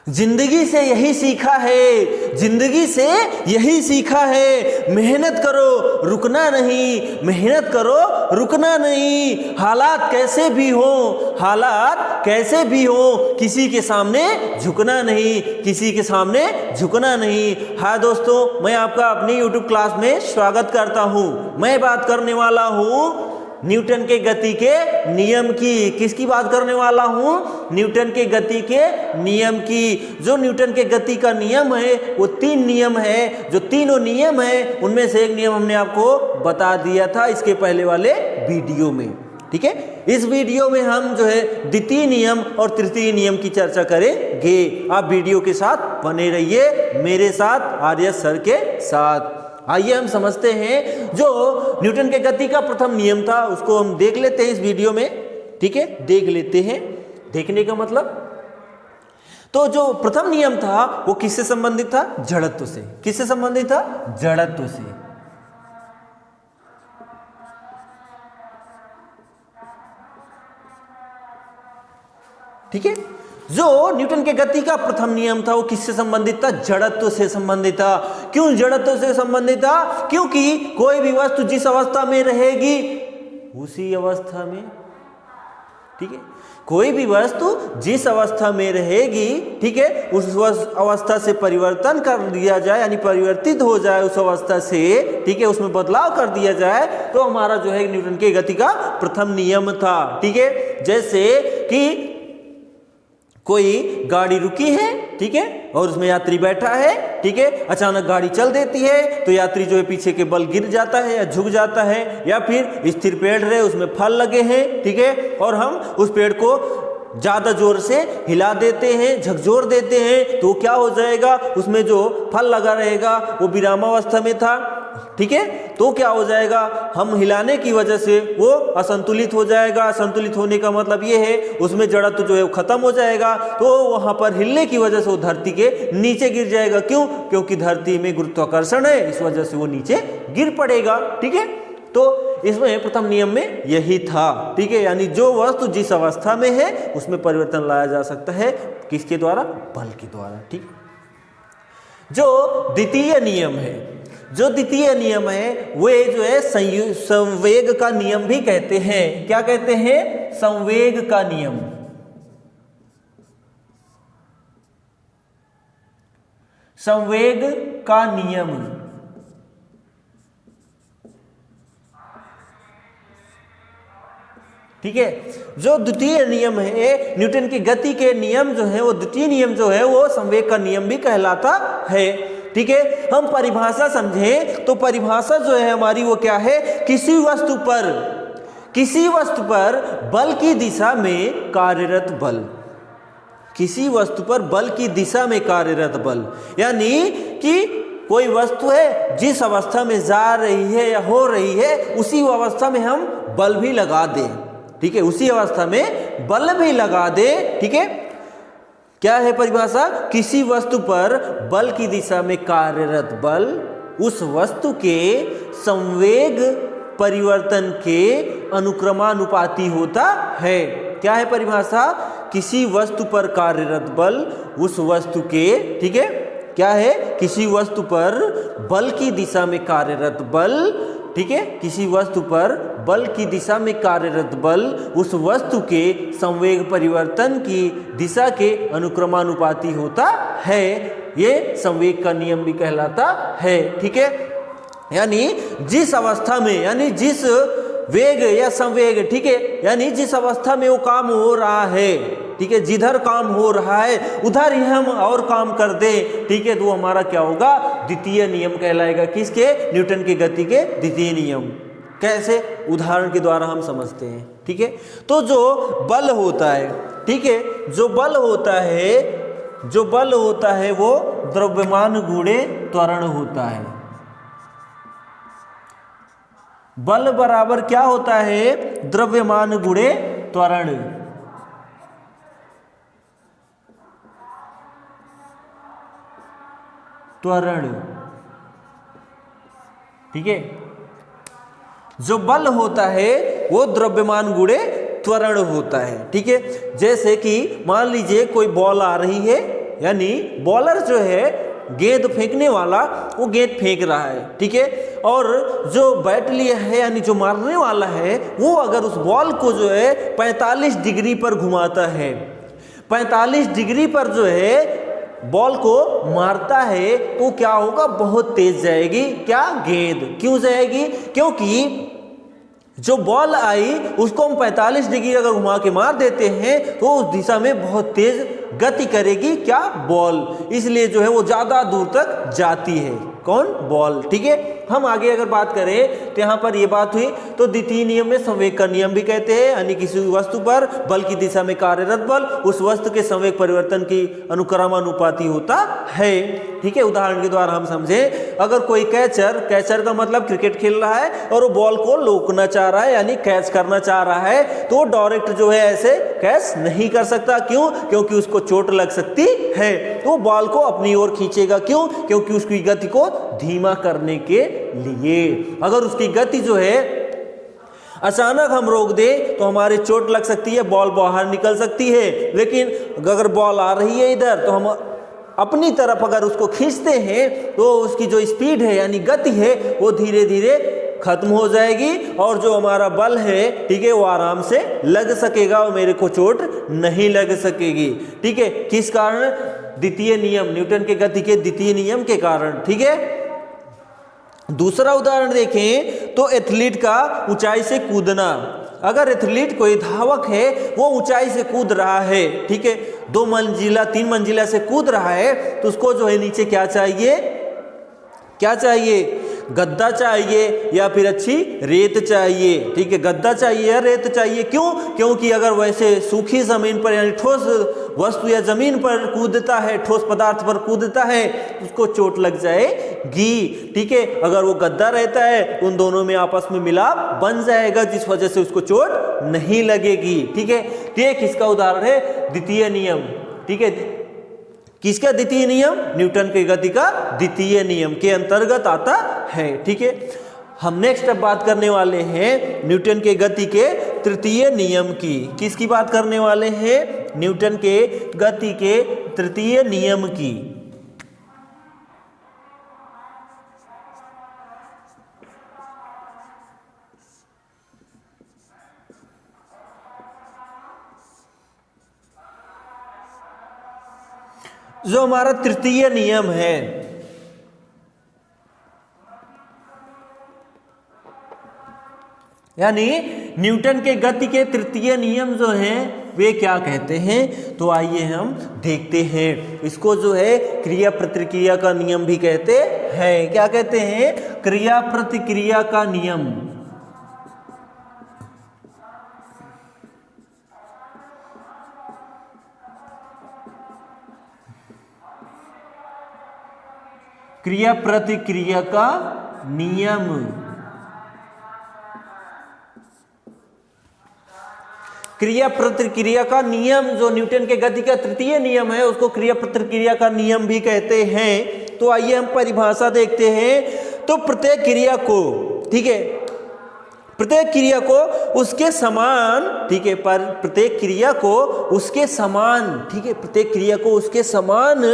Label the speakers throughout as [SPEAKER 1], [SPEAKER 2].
[SPEAKER 1] जिंदगी से यही सीखा है, जिंदगी से यही सीखा है, मेहनत करो रुकना नहीं, मेहनत करो रुकना नहीं। हालात कैसे भी हो, हालात कैसे भी हो, किसी के सामने झुकना नहीं, किसी के सामने झुकना नहीं। हाँ दोस्तों, मैं आपका अपनी YouTube क्लास में स्वागत करता हूँ। मैं बात करने वाला हूँ न्यूटन के गति के नियम की। किसकी बात करने वाला हूँ? न्यूटन के गति के नियम की। जो न्यूटन के गति का नियम है वो 3 नियम है। जो तीनों नियम है उनमें से एक नियम हमने आपको बता दिया था इसके पहले वाले वीडियो में। ठीक है, इस वीडियो में हम जो है द्वितीय नियम और तृतीय नियम की चर्चा करेंगे। आप वीडियो के साथ बने रहिए, मेरे साथ, आर्य सर के साथ। आइए हम समझते हैं जो न्यूटन के गति का प्रथम नियम था उसको हम देख लेते हैं इस वीडियो में। ठीक है, देख लेते हैं। देखने का मतलब, तो जो प्रथम नियम था वो किससे संबंधित था? जड़त्व से। किससे संबंधित था? जड़त्व से। ठीक है, जो न्यूटन के गति का प्रथम नियम था वो किससे संबंधित था? जड़त्व से संबंधित था। क्यों जड़त्व से संबंधित था? क्योंकि कोई भी वस्तु जिस अवस्था में रहेगी उसी अवस्था में, ठीक है, कोई भी वस्तु जिस अवस्था में रहेगी, ठीक है, उस अवस्था से परिवर्तन कर दिया जाए, यानी परिवर्तित हो जाए उस अवस्था से, ठीक है, उसमें बदलाव कर दिया जाए, तो हमारा जो है न्यूटन के गति का प्रथम नियम था। ठीक है, जैसे कि कोई गाड़ी रुकी है, ठीक है, और उसमें यात्री बैठा है, ठीक है, अचानक गाड़ी चल देती है तो यात्री जो है पीछे के बल गिर जाता है या झुक जाता है, या फिर स्थिर पेड़ रहे उसमें फल लगे हैं, ठीक है, और हम उस पेड़ को ज़्यादा जोर से हिला देते हैं, झकझोर देते हैं, तो क्या हो जाएगा? उसमें जो फल लगा रहेगा वो विरामावस्था में था, ठीक है, तो क्या हो जाएगा? हम हिलाने की वजह से वो असंतुलित हो जाएगा। असंतुलित होने का मतलब ये है उसमें जड़त्व जो है वो खत्म हो जाएगा, तो वहां पर हिलने की वजह से वो धरती के नीचे गिर जाएगा। क्यों? क्योंकि धरती में गुरुत्वाकर्षण है, इस वजह से वो नीचे गिर पड़ेगा। ठीक है, तो इसमें प्रथम नियम में यही था। ठीक है, यानी जो वस्तु जिस अवस्था में है उसमें परिवर्तन लाया जा सकता है, किसके द्वारा? बल के द्वारा। ठीक, जो द्वितीय नियम है, जो द्वितीय नियम है वे जो है संवेग का नियम भी कहते हैं। क्या कहते हैं? संवेग का नियम। संवेग का नियम, ठीक है, जो द्वितीय नियम है न्यूटन की गति के नियम जो है वो द्वितीय नियम जो है वो संवेग का नियम भी कहलाता है। ठीक है, हम परिभाषा समझें तो परिभाषा जो है हमारी वो क्या है? किसी वस्तु पर बल की दिशा में कार्यरत बल, किसी वस्तु पर बल की दिशा में कार्यरत बल, यानी कि कोई वस्तु है जिस अवस्था में जा रही है या हो रही है उसी अवस्था में हम बल भी लगा दें। ठीक है, उसी अवस्था में बल भी लगा दे। ठीक है, क्या है परिभाषा? किसी वस्तु पर बल की दिशा में कार्यरत बल उस वस्तु के संवेग परिवर्तन के अनुक्रमानुपाती होता है। क्या है परिभाषा? किसी वस्तु पर कार्यरत बल उस वस्तु के, ठीक है, क्या है? किसी वस्तु पर बल की दिशा में कार्यरत बल, ठीक है, किसी वस्तु पर बल की दिशा में कार्यरत बल उस वस्तु के संवेग परिवर्तन की दिशा के अनुक्रमानुपाती होता है। ये संवेग का नियम भी कहलाता है। ठीक है, यानी जिस अवस्था में, यानी जिस वेग या संवेग, ठीक है, यानी जिस अवस्था में वो काम हो रहा है, ठीक है, जिधर काम हो रहा है उधर ही हम और काम कर दे, ठीक है, तो हमारा क्या होगा? द्वितीय नियम कहलाएगा। किसके? न्यूटन की गति के द्वितीय नियम। कैसे? उदाहरण के द्वारा हम समझते हैं। ठीक है, तो जो बल होता है, ठीक है, जो बल होता है वो द्रव्यमान गुणे त्वरण होता है। बल बराबर क्या होता है? द्रव्यमान गुणे त्वरण। त्वरण, ठीक है, जो बल होता है वो द्रव्यमान गुणे त्वरण होता है। ठीक है, जैसे कि मान लीजिए कोई बॉल आ रही है, यानी बॉलर जो है गेंद फेंकने वाला वो गेंद फेंक रहा है, ठीक है, और जो बैट लिया है यानी जो मारने वाला है वो अगर उस बॉल को जो है 45 डिग्री पर घुमाता है, 45 डिग्री पर जो है बॉल को मारता है तो क्या होगा, बहुत तेज जाएगी क्या, गेंद। क्यों जाएगी, क्योंकि जो बॉल आई उसको हम 45 डिग्री अगर घुमा के मार देते हैं तो उस दिशा में बहुत तेज गति करेगी क्या, बॉल, इसलिए जो है वो ज्यादा दूर तक जाती है, कौन, बॉल, ठीक है। हम आगे अगर बात करें तो यहाँ पर ये बात हुई, तो द्वितीय नियम में संवेग का नियम भी कहते हैं, यानी किसी वस्तु पर बल की दिशा में कार्यरत बल उस वस्तु के संवेग परिवर्तन की अनुक्रमानुपाती होता है, ठीक है। उदाहरण के द्वारा हम समझे, अगर कोई कैचर का मतलब क्रिकेट खेल रहा है और वो बॉल को रोकना चाह रहा है यानी कैच करना चाह रहा है, तो डायरेक्ट जो है ऐसे कैच नहीं कर सकता, क्यों, क्योंकि उसको चोट लग सकती है, तो बॉल को अपनी ओर खींचेगा, क्यों, क्योंकि उसकी गति को धीमा करने के लिए। अगर उसकी गति जो है अचानक हम रोक दे तो हमारे चोट लग सकती है, बॉल बाहर निकल सकती है, लेकिन अगर बॉल आ रही है इधर तो हम अपनी तरफ अगर उसको खींचते हैं तो उसकी जो स्पीड है यानी गति है वो धीरे धीरे खत्म हो जाएगी और जो हमारा बल है, ठीक है, वो आराम से लग सकेगा और मेरे को चोट नहीं लग सकेगी, ठीक है। किस कारण, द्वितीय नियम, न्यूटन के गति के द्वितीय नियम के कारण, ठीक है। दूसरा उदाहरण देखें तो एथलीट का ऊंचाई से कूदना। अगर एथलीट कोई धावक है वो ऊंचाई से कूद रहा है, ठीक है, 2 मंजिला 3 मंजिला से कूद रहा है, तो उसको जो है नीचे क्या चाहिए, क्या चाहिए, गद्दा चाहिए या फिर अच्छी रेत चाहिए, ठीक है, गद्दा चाहिए या रेत चाहिए, क्यों, क्योंकि अगर वैसे सूखी जमीन पर यानी ठोस वस्तु या जमीन पर कूदता है, ठोस पदार्थ पर कूदता है, उसको चोट लग जाएगी, ठीक है। अगर वो गद्दा रहता है उन दोनों में आपस में मिलाप बन जाएगा, जिस वजह से उसको चोट नहीं लगेगी, ठीक है। ये किसका उदाहरण है, द्वितीय नियम, ठीक है। किसका द्वितीय नियम, न्यूटन की गति का द्वितीय नियम के अंतर्गत आता है, ठीक है। हम नेक्स्ट अब बात करने वाले हैं न्यूटन के गति के तृतीय नियम की। किसकी बात करने वाले हैं, न्यूटन के गति के तृतीय नियम की। जो हमारा तृतीय नियम है, यानी न्यूटन के गति के तृतीय नियम जो हैं वे क्या कहते हैं, तो आइए हम देखते हैं। इसको जो है क्रिया प्रतिक्रिया का नियम भी कहते हैं। क्या कहते हैं, क्रिया प्रतिक्रिया का नियम। क्रिया प्रतिक्रिया का नियम, क्रिया प्रतिक्रिया का नियम जो न्यूटन के गति का तृतीय नियम है उसको क्रिया प्रतिक्रिया का नियम भी कहते हैं। तो आइए हम परिभाषा देखते हैं। तो प्रत्येक क्रिया को, ठीक है, प्रत्येक क्रिया को उसके समान, ठीक है, पर प्रत्येक क्रिया को उसके समान, ठीक है, प्रत्येक क्रिया को उसके समान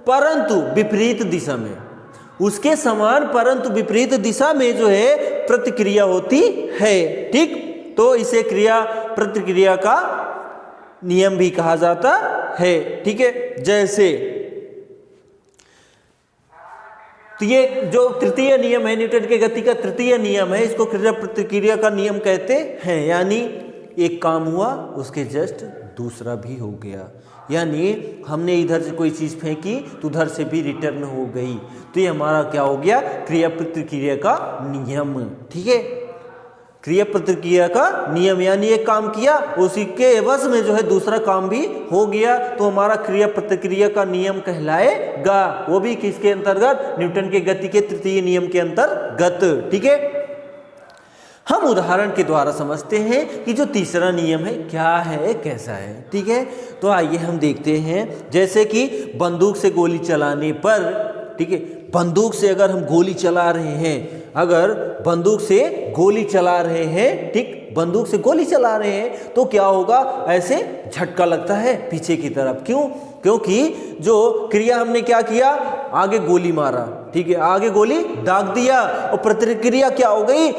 [SPEAKER 1] परंतु विपरीत दिशा में, उसके समान परंतु विपरीत दिशा में जो है प्रतिक्रिया होती है, ठीक। तो इसे क्रिया प्रतिक्रिया का नियम भी कहा जाता है, ठीक है। जैसे तो ये जो तृतीय नियम है, न्यूटन के गति का तृतीय नियम है, इसको क्रिया प्रतिक्रिया का नियम कहते हैं। यानी एक काम हुआ उसके जस्ट दूसरा भी हो गया, यानी हमने इधर से कोई चीज फेंकी तो उधर से भी रिटर्न हो गई, तो ये हमारा क्या हो गया, क्रिया प्रतिक्रिया का नियम, ठीक है। क्रिया प्रतिक्रिया का नियम यानी एक काम किया उसी के एवज में जो है दूसरा काम भी हो गया, तो हमारा क्रिया प्रतिक्रिया का नियम कहलाएगा। वो भी किसके अंतर्गत, न्यूटन के गति के तृतीय नियम के अंतर्गत, ठीक है। हम उदाहरण के द्वारा समझते हैं कि जो तीसरा नियम है क्या है, कैसा है, ठीक है। तो आइए हम देखते हैं। जैसे कि बंदूक से गोली चलाने पर, ठीक है, बंदूक से अगर हम गोली चला रहे हैं, अगर बंदूक से गोली चला रहे हैं, ठीक, बंदूक से गोली चला रहे हैं तो क्या होगा, ऐसे झटका लगता है पीछे की तरफ। क्यों? क्योंकि जो क्रिया हमने क्या किया, आगे गोली मारा, ठीक है, आगे गोली दाग दिया और प्रतिक्रिया क्या हो गई,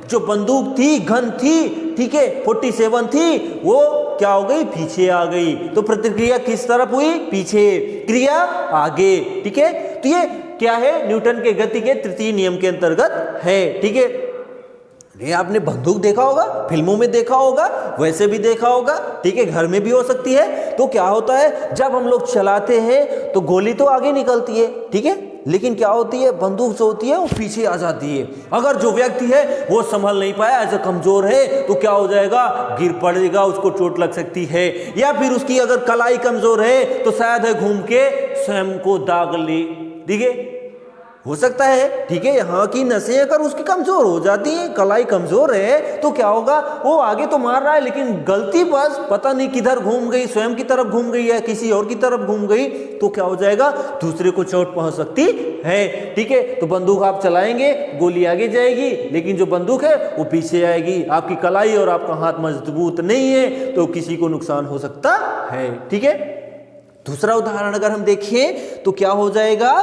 [SPEAKER 1] जो बंदूक थी, गन थी, ठीक है, 47 थी, वो क्या हो गई, पीछे आ गई। तो प्रतिक्रिया किस तरफ हुई, पीछे, क्रिया आगे, ठीक है। तो ये क्या है, न्यूटन के गति के तृतीय नियम के अंतर्गत है, ठीक है। ये आपने बंदूक देखा होगा, फिल्मों में देखा होगा, वैसे भी देखा होगा, ठीक है, घर में भी हो सकती है। तो क्या होता है, जब हम लोग चलाते हैं तो गोली तो आगे निकलती है, ठीक है, लेकिन क्या होती है, बंदूक जो होती है वो पीछे आ जाती है। अगर जो व्यक्ति है वो संभल नहीं पाया, ऐसा कमजोर है, तो क्या हो जाएगा, गिर पड़ेगा, उसको चोट लग सकती है। या फिर उसकी अगर कलाई कमजोर है तो शायद है घूम के स्वयं को दाग ले, ठीक है, हो सकता है, ठीक है। यहाँ की नसें अगर उसकी कमजोर हो जाती है, कलाई कमजोर है, तो क्या होगा, वो आगे तो मार रहा है लेकिन गलती बस पता नहीं किधर घूम गई, स्वयं की तरफ घूम गई है, किसी और की तरफ घूम गई, तो क्या हो जाएगा, दूसरे को चोट पहुंच सकती है, ठीक है। तो बंदूक आप चलाएंगे, गोली आगे जाएगी, लेकिन जो बंदूक है वो पीछे आएगी। आपकी कलाई और आपका हाथ मजबूत नहीं है तो किसी को नुकसान हो सकता है, ठीक है। दूसरा उदाहरण अगर हम देखें तो क्या हो जाएगा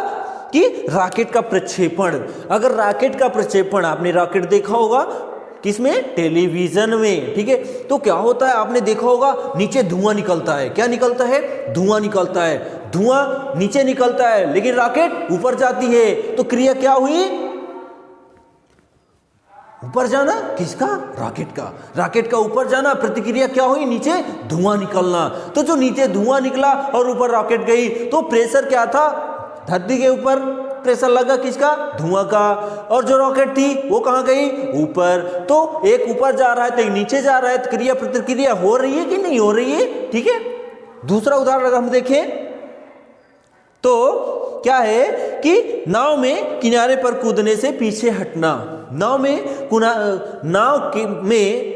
[SPEAKER 1] कि रॉकेट का प्रक्षेपण। अगर रॉकेट का प्रक्षेपण, आपने रॉकेट देखा होगा किसमें, टेलीविजन में, ठीक है। तो क्या होता है, आपने देखा होगा नीचे धुआं निकलता है, क्या निकलता है, धुआं निकलता है, धुआं नीचे निकलता है, लेकिन रॉकेट ऊपर जाती है। तो क्रिया क्या हुई, ऊपर जाना, किसका, रॉकेट का, रॉकेट का ऊपर जाना, प्रतिक्रिया क्या हुई, नीचे धुआं निकलना। तो जो नीचे धुआं निकला और ऊपर रॉकेट गई, तो प्रेशर क्या था, धरती के ऊपर प्रेशर लगा, किसका, धुआं का, और जो रॉकेट थी वो कहां गई, ऊपर। तो एक ऊपर जा रहा है तो एक नीचे जा रहा है, तो क्रिया प्रतिक्रिया हो रही है कि नहीं हो रही है, ठीक है। दूसरा उदाहरण अगर हम देखें तो क्या है कि नाव में किनारे पर कूदने से पीछे हटना। नाव में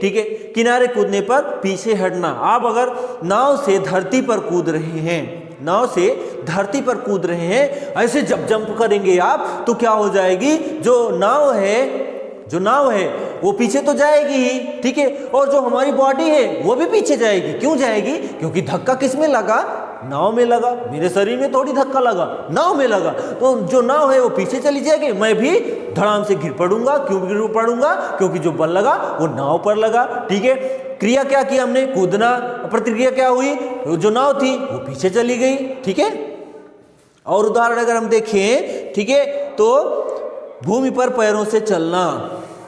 [SPEAKER 1] ठीक है, किनारे कूदने पर पीछे हटना। आप अगर नाव से धरती पर कूद रहे हैं, नाव से धरती पर कूद रहे हैं, ऐसे जब जंप करेंगे आप तो क्या हो जाएगी, जो नाव है वो पीछे तो जाएगी ही, ठीक है, और जो हमारी बॉडी है वो भी पीछे जाएगी। क्यों जाएगी, क्योंकि धक्का किसमें लगा, नाव में लगा। मेरे शरीर में थोड़ी धक्का लगा, नाव में लगा, तो जो नाव है वो पीछे चली जाएगी, मैं भी धड़ाम से गिर पड़ूंगा। क्यों गिर पड़ूंगा, क्योंकि जो बल लगा वो नाव पर लगा, ठीक है। क्रिया क्या की हमने, कूदना, प्रतिक्रिया क्या हुई, जो नाव थी वो पीछे चली गई, ठीक है। और उदाहरण अगर हम देखें, ठीक है, तो भूमि पर पैरों से चलना।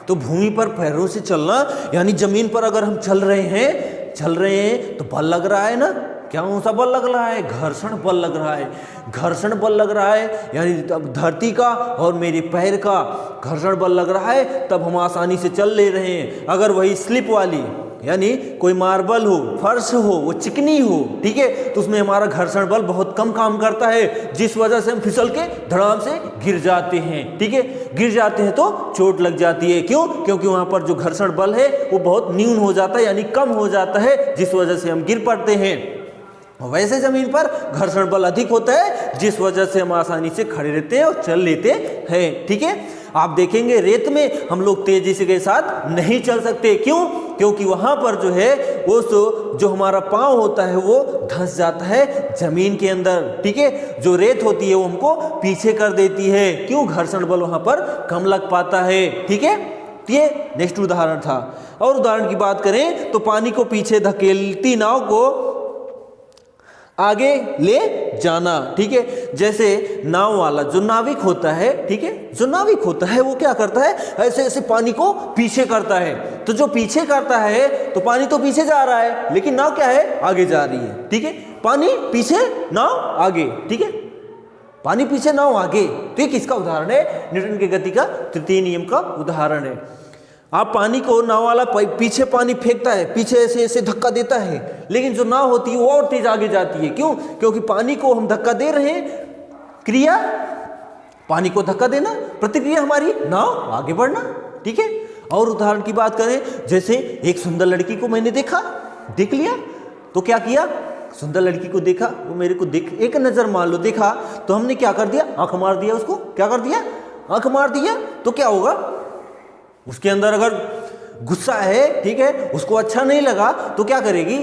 [SPEAKER 1] तो भूमि पर पैरों से चलना यानी जमीन पर अगर हम चल रहे हैं तो बल लग रहा है ना, क्या कौन सा बल लग रहा है, घर्षण बल लग रहा है, घर्षण बल लग रहा है, यानी तब धरती का और मेरे पैर का घर्षण बल लग रहा है, तब हम आसानी से चल ले रहे हैं। अगर वही स्लिप वाली, यानी कोई मार्बल हो, फर्श हो, वो चिकनी हो, ठीक है, तो उसमें हमारा घर्षण बल बहुत कम काम करता है, जिस वजह से हम फिसल के धड़ाम से गिर जाते हैं, ठीक है। गिर जाते हैं तो चोट लग जाती है। क्यों, क्योंकि वहां पर जो घर्षण बल है वो बहुत न्यून हो जाता है, यानी कम हो जाता है, जिस वजह से हम गिर पड़ते हैं। वैसे जमीन पर घर्षण बल अधिक होता है, जिस वजह से हम आसानी से खड़े रहते हैं और चल लेते हैं, ठीक है। आप देखेंगे रेत में हम लोग तेजी से के साथ नहीं चल सकते। क्यों, क्योंकि वहां पर जो है वो जो हमारा पांव होता है वो धंस जाता है जमीन के अंदर, ठीक है। जो रेत होती है वो हमको पीछे कर देती है। क्यों, घर्षण बल वहां पर कम लग पाता है, ठीक है। ये नेक्स्ट उदाहरण था। और उदाहरण की बात करें तो पानी को पीछे धकेलती नाव को आगे ले जाना, ठीक है। जैसे नाव वाला जो नाविक होता है, ठीक है, जो नाविक होता है वो क्या करता है, ऐसे ऐसे पानी को पीछे करता है। तो जो पीछे करता है तो पानी तो पीछे जा रहा है, लेकिन नाव क्या है, आगे जा रही है, ठीक है। पानी पीछे, नाव आगे, ठीक है, पानी पीछे, नाव आगे। तो ये किसका उदाहरण है, न्यूटन की गति का तृतीय नियम का उदाहरण है। आप पानी को, नाव वाला पीछे पानी फेंकता है, पीछे ऐसे ऐसे धक्का देता है, लेकिन जो नाव होती है वो और तेज आगे जाती है। क्यों, क्योंकि पानी को हम धक्का दे रहे हैं, क्रिया पानी को धक्का देना, प्रतिक्रिया हमारी नाव आगे बढ़ना, ठीक है। और उदाहरण की बात करें, जैसे एक सुंदर लड़की को मैंने देख लिया, तो क्या किया, सुंदर लड़की को देखा, वो मेरे को एक नजर मान लो देखा, तो हमने क्या कर दिया, आंख मार दिया उसको। क्या कर दिया, आंख मार दिया। तो क्या होगा, उसके अंदर अगर गुस्सा है, ठीक है, उसको अच्छा नहीं लगा तो क्या करेगी?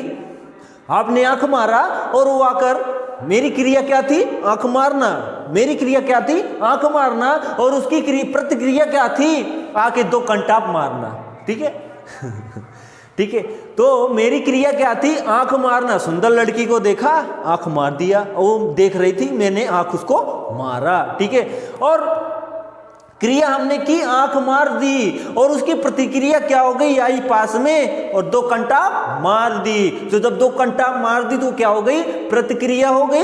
[SPEAKER 1] आपने आंख मारा और वो आकर, मेरी क्रिया क्या थी? आंख मारना। मेरी क्रिया क्या थी? आंख मारना। और उसकी प्रतिक्रिया क्या थी? आके 2 कंटाप मारना। ठीक है ठीक है, तो मेरी क्रिया क्या थी? आंख मारना। सुंदर लड़की को देखा, आंख मार दिया, वो देख रही थी, मैंने आंख उसको मारा। ठीक है, और क्रिया हमने की, आंख मार दी, और उसकी प्रतिक्रिया क्या हो गई? आई पास में और 2 कंटाप मार दी। तो जब 2 कंटाप मार दी तो क्या हो गई? प्रतिक्रिया हो गई।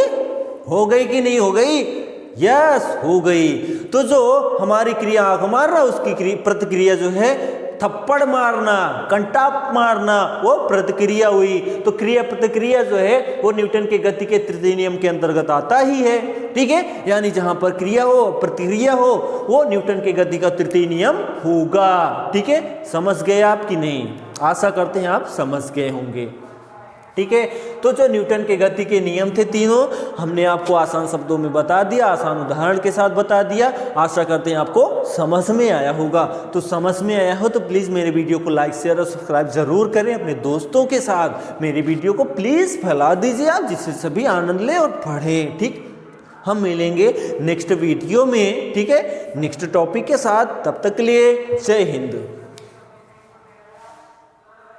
[SPEAKER 1] हो गई कि नहीं हो गई? यस, हो गई। तो जो हमारी क्रिया आंख मारना, उसकी प्रतिक्रिया जो है थप्पड़ मारना, कंटाप मारना, वो प्रतिक्रिया हुई। तो क्रिया प्रतिक्रिया जो है वो न्यूटन के गति के तृतीय नियम के अंतर्गत आता ही है। ठीक है, यानी जहां पर क्रिया हो, प्रतिक्रिया हो, वो न्यूटन के गति का तृतीय नियम होगा। ठीक है, समझ गए आप कि नहीं? आशा करते हैं आप समझ गए होंगे। ठीक है, तो जो न्यूटन के गति के नियम थे तीनों, हमने आपको आसान शब्दों में बता दिया, आसान उदाहरण के साथ बता दिया। आशा करते हैं आपको समझ में आया होगा। तो समझ में आया हो तो प्लीज़ मेरे वीडियो को लाइक, शेयर और सब्सक्राइब जरूर करें। अपने दोस्तों के साथ मेरे वीडियो को प्लीज़ फैला दीजिए आप, जिससे सभी आनंद लें और पढ़ें। ठीक, हम मिलेंगे नेक्स्ट वीडियो में, ठीक है, नेक्स्ट टॉपिक के साथ। तब तक के लिए जय हिंद।